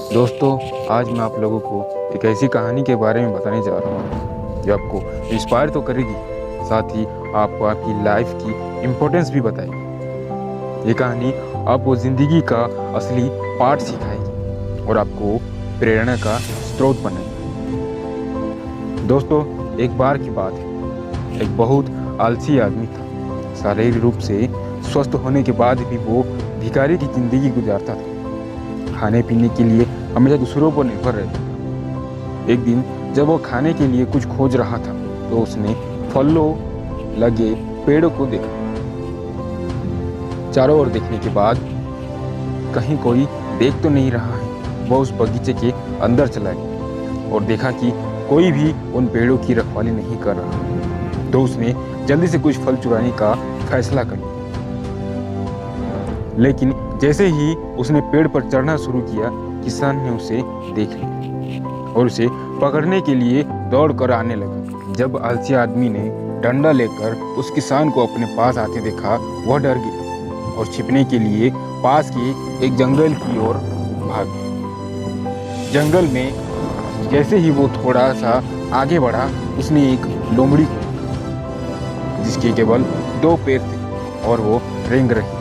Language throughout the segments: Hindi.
दोस्तों, आज मैं आप लोगों को एक ऐसी कहानी के बारे में बताने जा रहा हूँ जो आपको इंस्पायर तो करेगी, साथ ही आपको आपकी लाइफ की इम्पोर्टेंस भी बताएगी। ये कहानी आपको ज़िंदगी का असली पाठ सिखाएगी और आपको प्रेरणा का स्रोत बनेगी। दोस्तों, एक बार की बात है, एक बहुत आलसी आदमी था। शारीरिक रूप से स्वस्थ होने के बाद भी वो भिखारी की ज़िंदगी गुजारता था। खाने पीने के लिए हमेशा दूसरों पर निर्भर रहता था। एक दिन जब वो खाने के लिए कुछ खोज रहा था तो उसने फलों लगे पेड़ों को देखा। चारों ओर देखने के बाद कहीं कोई देख तो नहीं रहा है। वह उस बगीचे के अंदर चला गया और देखा कि कोई भी उन पेड़ों की रखवाली नहीं कर रहा। तो उसने जल्दी से कुछ फल चुराने का फैसला कर लिया। लेकिन जैसे ही उसने पेड़ पर चढ़ना शुरू किया, किसान ने उसे देख लिया और उसे पकड़ने के लिए दौड़ कर आने लगा। जब आलसी आदमी ने डंडा लेकर उस किसान को अपने पास आते देखा, वह डर गया और छिपने के लिए पास के एक जंगल की ओर भाग गया। जंगल में जैसे ही वो थोड़ा सा आगे बढ़ा, उसने एक लोमड़ी को देखा जिसके केवल 2 पैर थे और वो रेंग रही।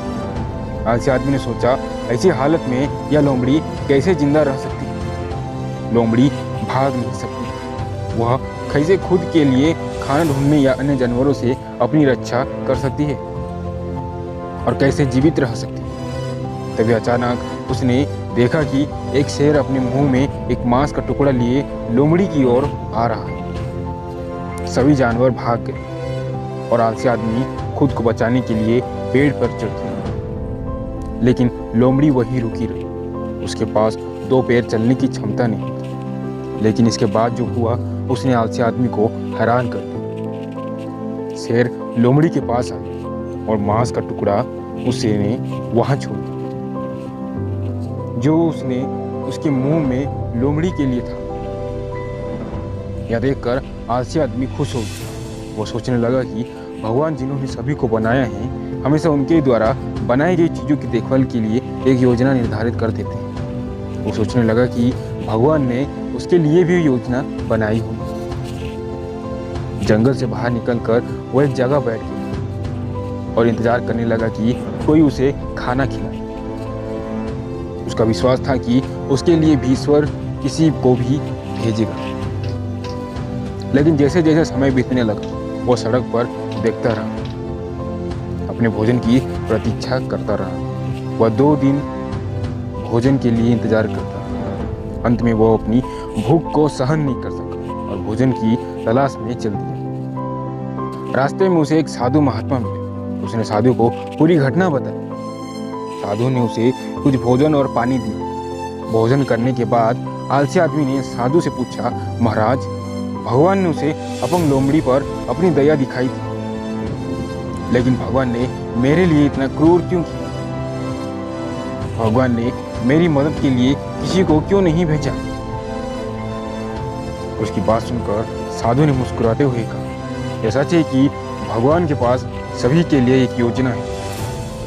आलसी आदमी ने सोचा, ऐसी हालत में यह लोमड़ी कैसे जिंदा रह सकती है? लोमड़ी भाग नहीं सकती। वह कैसे खुद के लिए खाना ढूंढने या अन्य जानवरों से अपनी रक्षा कर सकती है और कैसे जीवित रह सकती है? तभी अचानक उसने देखा कि एक शेर अपने मुंह में एक मांस का टुकड़ा लिए लोमड़ी की ओर आ रहा है। सभी जानवर भाग गए और आलसी आदमी खुद को बचाने के लिए पेड़ पर चढ़ गया। लेकिन लोमड़ी वहीं रुकी रही। उसके पास 2 पैर चलने की क्षमता नहीं थी। लेकिन इसके बाद जो हुआ, उसने आलसी आदमी को हैरान कर दिया। शेर लोमड़ी के पास आया और मांस का टुकड़ा उसने वहां छोड़ दिया जो उसने उसके मुंह में लोमड़ी के लिए था। यह देखकर आलसी आदमी खुश हो गया। वो सोचने लगा कि भगवान जिन्होंने सभी को बनाया है, हमेशा उनके द्वारा बनाई गई चीज़ों की देखभाल के लिए एक योजना निर्धारित कर देते हैं। वो सोचने लगा कि भगवान ने उसके लिए भी योजना बनाई हो। जंगल से बाहर निकलकर वो एक जगह बैठ गया और इंतजार करने लगा कि कोई उसे खाना खिलाए। उसका विश्वास था कि उसके लिए भी ईश्वर किसी को भी भेजेगा। लेकिन जैसे जैसे समय बीतने लगा, वो सड़क पर देखता रहा, अपने भोजन की प्रतीक्षा करता रहा। वह 2 दिन भोजन के लिए इंतजार करता रहा। अंत में वो अपनी भूख को सहन नहीं कर सका और भोजन की तलाश में चल दिया। रास्ते में उसे एक साधु महात्मा मिले। उसने साधु को पूरी घटना बताई। साधु ने उसे कुछ भोजन और पानी दिया। भोजन करने के बाद आलसी आदमी ने साधु से पूछा, महाराज, भगवान ने उसे अपंग लोमड़ी पर अपनी दया दिखाई थी, लेकिन भगवान ने मेरे लिए इतना क्रूर क्यों किया? भगवान ने मेरी मदद के लिए किसी को क्यों नहीं भेजा? उसकी बात सुनकर साधु ने मुस्कुराते हुए कहा, यह सच है कि भगवान के पास सभी के लिए एक योजना है।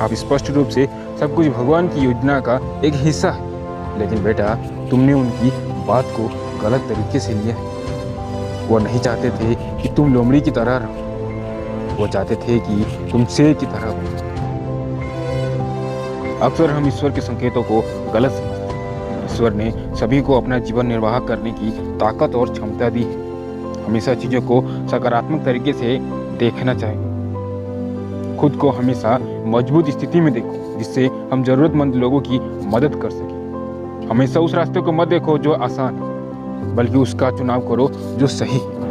आप स्पष्ट रूप से सब कुछ भगवान की योजना का एक हिस्सा है, लेकिन बेटा, तुमने उनकी बात को गलत तरीके से लिया है। वो नहीं चाहते थे कि तुम लोमड़ी की तरह रहो। वो चाहते थे कि तुम शेर की तरह हो। अक्सर हम ईश्वर के संकेतों को गलत समझते हैं। ईश्वर ने सभी को अपना जीवन निर्वाह करने की ताकत और क्षमता दी है। हमेशा चीजों को सकारात्मक तरीके से देखना चाहिए। खुद को हमेशा मजबूत स्थिति में देखो, जिससे हम जरूरतमंद लोगों की मदद कर सकें। हमेशा उस रास्ते को मत देखो जो आसान है, बल्कि उसका चुनाव करो जो सही है।